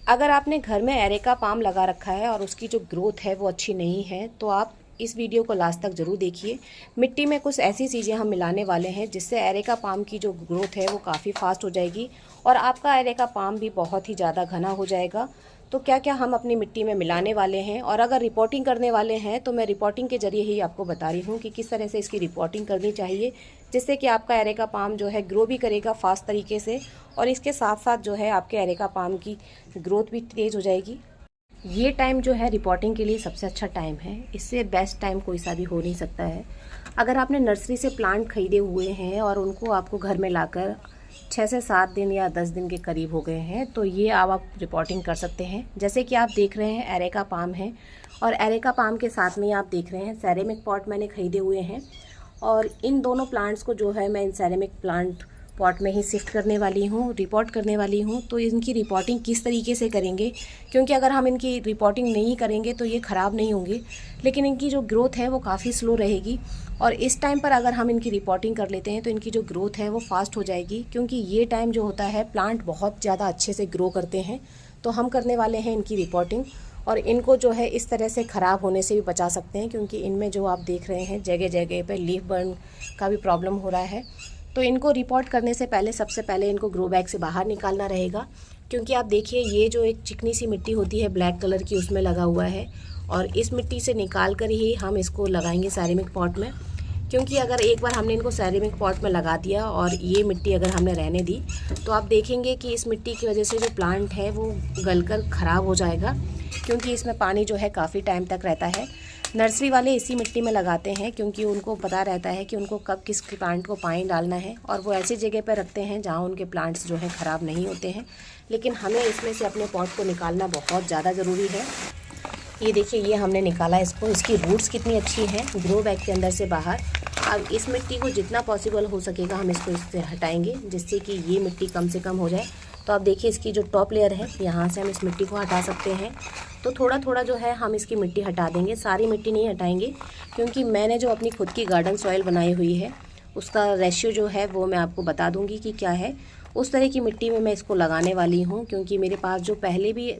अगर आपने घर में एरेका पाम लगा रखा है और उसकी जो ग्रोथ है वो अच्छी नहीं है तो आप इस वीडियो को लास्ट तक ज़रूर देखिए। मिट्टी में कुछ ऐसी चीज़ें हम मिलाने वाले हैं जिससे एरेका पाम की जो ग्रोथ है वो काफ़ी फास्ट हो जाएगी और आपका एरेका पाम भी बहुत ही ज़्यादा घना हो जाएगा। तो क्या क्या हम अपनी मिट्टी में मिलाने वाले हैं और अगर रिपोर्टिंग करने वाले हैं तो मैं रिपोर्टिंग के ज़रिए ही आपको बता रही हूँ कि किस तरह से इसकी रिपोर्टिंग करनी चाहिए, जिससे कि आपका एरेका पाम जो है ग्रो भी करेगा फास्ट तरीके से और इसके साथ साथ जो है आपके एरेका पाम की ग्रोथ भी तेज़ हो जाएगी। ये टाइम जो है रिपोर्टिंग के लिए सबसे अच्छा टाइम है, इससे बेस्ट टाइम कोई सा भी हो नहीं सकता है। अगर आपने नर्सरी से प्लांट खरीदे हुए हैं और उनको आपको घर में लाकर 6 से 7 दिन या 10 दिन के करीब हो गए हैं तो ये आप रिपोर्टिंग कर सकते हैं। जैसे कि आप देख रहे हैं एरेका पाम है और एरेका पाम के साथ में आप देख रहे हैं सेरेमिक पॉट मैंने खरीदे हुए हैं और इन दोनों प्लांट्स को जो है मैं इन सेरेमिक प्लांट पॉट में ही शिफ्ट करने वाली हूँ, रिपोर्ट करने वाली हूँ। तो इनकी रिपोर्टिंग किस तरीके से करेंगे, क्योंकि अगर हम इनकी रिपोर्टिंग नहीं करेंगे तो ये ख़राब नहीं होंगे, लेकिन इनकी जो ग्रोथ है वो काफ़ी स्लो रहेगी। और इस टाइम पर अगर हम इनकी रिपोर्टिंग कर लेते हैं तो इनकी जो ग्रोथ है वो फास्ट हो जाएगी, क्योंकि ये टाइम जो होता है प्लांट बहुत ज़्यादा अच्छे से ग्रो करते हैं। तो हम करने वाले हैं इनकी रिपोर्टिंग और इनको जो है इस तरह से ख़राब होने से भी बचा सकते हैं, क्योंकि इनमें जो आप देख रहे हैं जगह जगह पर लीफ बर्न का भी प्रॉब्लम हो रहा है। तो इनको रिपोर्ट करने से पहले सबसे पहले इनको ग्रो बैग से बाहर निकालना रहेगा, क्योंकि आप देखिए ये जो एक चिकनी सी मिट्टी होती है ब्लैक कलर की उसमें लगा हुआ है और इस मिट्टी से निकाल कर ही हम इसको लगाएंगे सेरेमिक पॉट में। क्योंकि अगर एक बार हमने इनको सेरेमिक पॉट में लगा दिया और ये मिट्टी अगर हमने रहने दी तो आप देखेंगे कि इस मिट्टी की वजह से जो प्लांट है वो गलकर ख़राब हो जाएगा, क्योंकि इसमें पानी जो है काफ़ी टाइम तक रहता है। नर्सरी वाले इसी मिट्टी में लगाते हैं क्योंकि उनको पता रहता है कि उनको कब किस प्लांट को पानी डालना है और वो ऐसी जगह पर रखते हैं जहाँ उनके प्लांट्स जो है ख़राब नहीं होते हैं। लेकिन हमें इसमें से अपने पॉट को निकालना बहुत ज़्यादा ज़रूरी है। ये देखिए ये हमने निकाला इसको, इसकी रूट्स कितनी अच्छी हैं ग्रो बैग के अंदर से बाहर। अब इस मिट्टी को जितना पॉसिबल हो सकेगा हम इसको इससे हटाएंगे, जिससे कि ये मिट्टी कम से कम हो जाए। तो आप देखिए इसकी जो टॉप लेयर है यहाँ से हम इस मिट्टी को हटा सकते हैं। तो थोड़ा थोड़ा जो है हम इसकी मिट्टी हटा देंगे, सारी मिट्टी नहीं हटाएंगे, क्योंकि मैंने जो अपनी खुद की गार्डन सॉइल बनाई हुई है उसका रेशियो जो है वो मैं आपको बता दूंगी कि क्या है। उस तरह की मिट्टी में मैं इसको लगाने वाली हूँ, क्योंकि मेरे पास जो पहले भी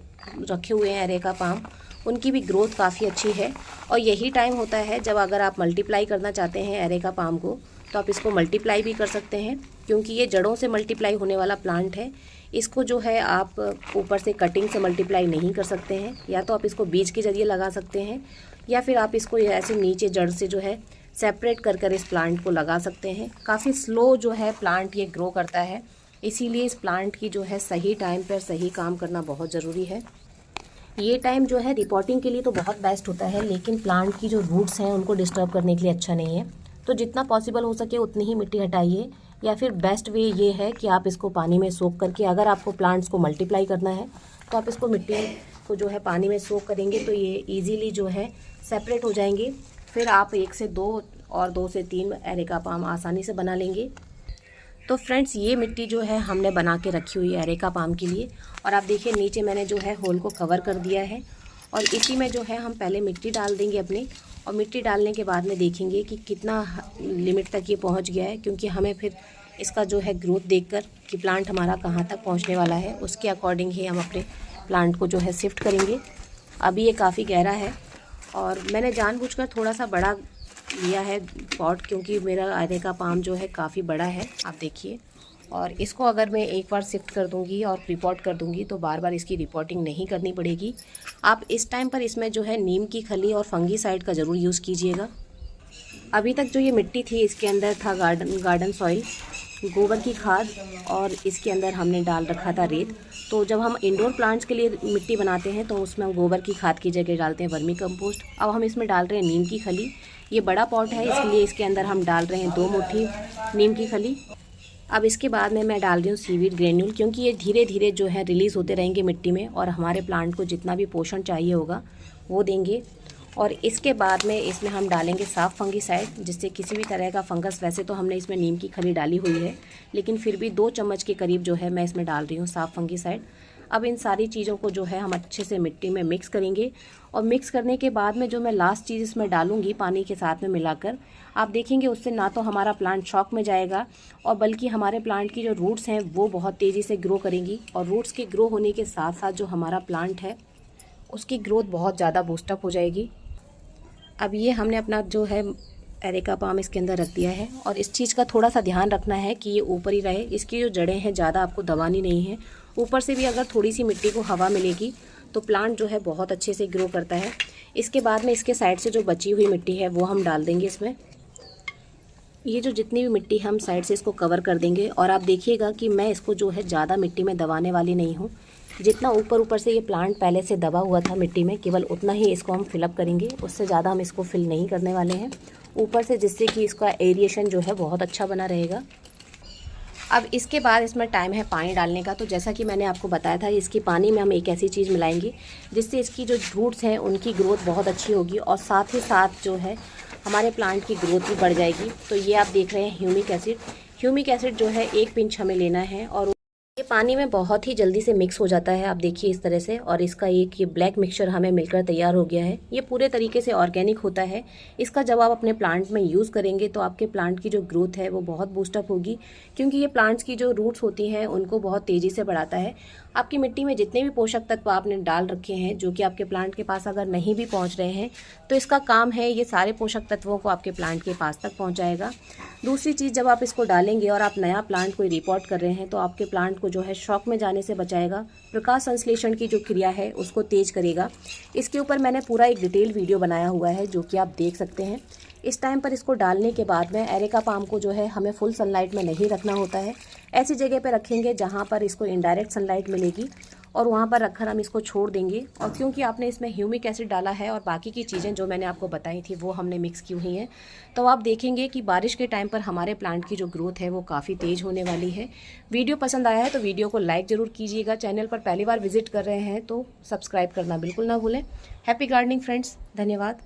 रखे हुए हैं एरेका पाम उनकी भी ग्रोथ काफ़ी अच्छी है। और यही टाइम होता है जब अगर आप मल्टीप्लाई करना चाहते हैं एरेका पाम को तो आप इसको मल्टीप्लाई भी कर सकते हैं, क्योंकि ये जड़ों से मल्टीप्लाई होने वाला प्लांट है। इसको जो है आप ऊपर से कटिंग से मल्टीप्लाई नहीं कर सकते हैं, या तो आप इसको बीज के ज़रिए लगा सकते हैं या फिर आप इसको ऐसे नीचे जड़ से जो है सेपरेट कर कर इस प्लांट को लगा सकते हैं। काफ़ी स्लो जो है प्लांट ये ग्रो करता है, इसीलिए इस प्लांट की जो है सही टाइम पर सही काम करना बहुत ज़रूरी है। ये टाइम जो है रिपोर्टिंग के लिए तो बहुत बेस्ट होता है, लेकिन प्लांट की जो रूट्स हैं उनको डिस्टर्ब करने के लिए अच्छा नहीं है। तो जितना पॉसिबल हो सके उतनी ही मिट्टी हटाइए, या फिर बेस्ट वे ये है कि आप इसको पानी में सोख करके, अगर आपको प्लांट्स को मल्टीप्लाई करना है तो आप इसको मिट्टी को जो है पानी में सोख करेंगे तो ये इजीली जो है सेपरेट हो जाएंगे। फिर आप 1 से 2 और 2 से 3 एरेका पाम आसानी से बना लेंगे। तो फ्रेंड्स ये मिट्टी जो है हमने बना के रखी हुई है एरेका पाम के लिए, और आप देखिए नीचे मैंने जो है होल को कवर कर दिया है और इसी में जो है हम पहले मिट्टी डाल देंगे अपनी, और मिट्टी डालने के बाद में देखेंगे कि कितना लिमिट तक ये पहुंच गया है, क्योंकि हमें फिर इसका जो है ग्रोथ देखकर कि प्लांट हमारा कहाँ तक पहुंचने वाला है उसके अकॉर्डिंग ही हम अपने प्लांट को जो है शिफ्ट करेंगे। अभी ये काफ़ी गहरा है और मैंने जानबूझकर थोड़ा सा बड़ा लिया है पॉट, क्योंकि मेरा एरेका पाम जो है काफ़ी बड़ा है आप देखिए। और इसको अगर मैं एक बार शिफ्ट कर दूंगी और रिपोर्ट कर दूंगी तो बार बार इसकी रिपोर्टिंग नहीं करनी पड़ेगी। आप इस टाइम पर इसमें जो है नीम की खली और फंगीसाइड का ज़रूर यूज़ कीजिएगा। अभी तक जो ये मिट्टी थी इसके अंदर था गार्डन सॉइल, गोबर की खाद, और इसके अंदर हमने डाल रखा था रेत। तो जब हम इंडोर प्लांट्स के लिए मिट्टी बनाते हैं तो उसमें हम गोबर की खाद की जगह डालते हैं वर्मी कंपोस्ट। अब हम इसमें डाल रहे हैं नीम की खली। ये बड़ा पॉट है इसलिए इसके अंदर हम डाल रहे हैं 2 मुट्ठी नीम की खली। अब इसके बाद में मैं डाल रही हूँ सीवीड ग्रेन्यूल, क्योंकि ये धीरे धीरे जो है रिलीज़ होते रहेंगे मिट्टी में और हमारे प्लांट को जितना भी पोषण चाहिए होगा वो देंगे। और इसके बाद में इसमें हम डालेंगे साफ फंगीसाइड, जिससे किसी भी तरह का फंगस, वैसे तो हमने इसमें नीम की खली डाली हुई है लेकिन फिर भी 2 चम्मच के करीब जो है मैं इसमें डाल रही हूँ साफ फंगीसाइड। अब इन सारी चीज़ों को जो है हम अच्छे से मिट्टी में मिक्स करेंगे और मिक्स करने के बाद में जो मैं लास्ट चीज़ इसमें डालूंगी पानी के साथ में मिलाकर, आप देखेंगे उससे ना तो हमारा प्लांट शॉक में जाएगा और बल्कि हमारे प्लांट की जो रूट्स हैं वो बहुत तेज़ी से ग्रो करेंगी और रूट्स के ग्रो होने के साथ साथ जो हमारा प्लांट है उसकी ग्रोथ बहुत ज़्यादा बूस्टअप हो जाएगी। अब ये हमने अपना जो है एरेका पाम इसके अंदर रख दिया है और इस चीज़ का थोड़ा सा ध्यान रखना है कि ये ऊपर ही रहे। इसकी जो जड़ें हैं ज़्यादा आपको दबानी नहीं है। ऊपर से भी अगर थोड़ी सी मिट्टी को हवा मिलेगी तो प्लांट जो है बहुत अच्छे से ग्रो करता है। इसके बाद में इसके साइड से जो बची हुई मिट्टी है वो हम डाल देंगे इसमें। ये जो जितनी भी मिट्टी हम साइड से इसको कवर कर देंगे और आप देखिएगा कि मैं इसको जो है ज़्यादा मिट्टी में दबाने वाली नहीं हूँ। जितना ऊपर से ये प्लांट पहले से दबा हुआ था मिट्टी में, केवल उतना ही इसको हम फिलअप करेंगे, उससे ज़्यादा हम इसको फिल नहीं करने वाले हैं ऊपर से, जिससे कि इसका एरिएशन जो है बहुत अच्छा बना रहेगा। अब इसके बाद इसमें टाइम है पानी डालने का। तो जैसा कि मैंने आपको बताया था, इसकी पानी में हम एक ऐसी चीज़ मिलाएंगे जिससे इसकी जो रूट्स हैं उनकी ग्रोथ बहुत अच्छी होगी और साथ ही साथ जो है हमारे प्लांट की ग्रोथ भी बढ़ जाएगी। तो ये आप देख रहे हैं ह्यूमिक एसिड। ह्यूमिक एसिड जो है 1 पिंच हमें लेना है और ये पानी में बहुत ही जल्दी से मिक्स हो जाता है। आप देखिए इस तरह से, और इसका एक ये ब्लैक मिक्सचर हमें मिलकर तैयार हो गया है। ये पूरे तरीके से ऑर्गेनिक होता है। इसका जब आप अपने प्लांट में यूज़ करेंगे तो आपके प्लांट की जो ग्रोथ है वो बहुत बूस्टअप होगी, क्योंकि ये प्लांट्स की जो रूट्स होती हैं उनको बहुत तेज़ी से बढ़ाता है। आपकी मिट्टी में जितने भी पोषक तत्व आपने डाल रखे हैं जो कि आपके प्लांट के पास अगर नहीं भी पहुँच रहे हैं तो इसका काम है ये सारे पोषक तत्वों को आपके प्लांट के पास तक पहुँचाएगा। दूसरी चीज़, जब आप इसको डालेंगे और आप नया प्लांट कोई रिपोर्ट कर रहे हैं तो आपके प्लांट को जो है शॉक में जाने से बचाएगा। प्रकाश संश्लेषण की जो क्रिया है उसको तेज करेगा। इसके ऊपर मैंने पूरा एक डिटेल वीडियो बनाया हुआ है जो कि आप देख सकते हैं। इस टाइम पर इसको डालने के बाद में एरेका पाम को जो है हमें फुल सनलाइट में नहीं रखना होता है। ऐसी जगह पर रखेंगे जहाँ पर इसको इनडायरेक्ट सनलाइट मिलेगी और वहाँ पर रखकर हम इसको छोड़ देंगे। और क्योंकि आपने इसमें ह्यूमिक एसिड डाला है और बाकी की चीज़ें जो मैंने आपको बताई थी वो हमने मिक्स की हुई हैं, तो आप देखेंगे कि बारिश के टाइम पर हमारे प्लांट की जो ग्रोथ है वो काफ़ी तेज़ होने वाली है। वीडियो पसंद आया है तो वीडियो को लाइक ज़रूर कीजिएगा। चैनल पर पहली बार विजिट कर रहे हैं तो सब्सक्राइब करना बिल्कुल ना भूलें। हैप्पी गार्डनिंग फ्रेंड्स, धन्यवाद।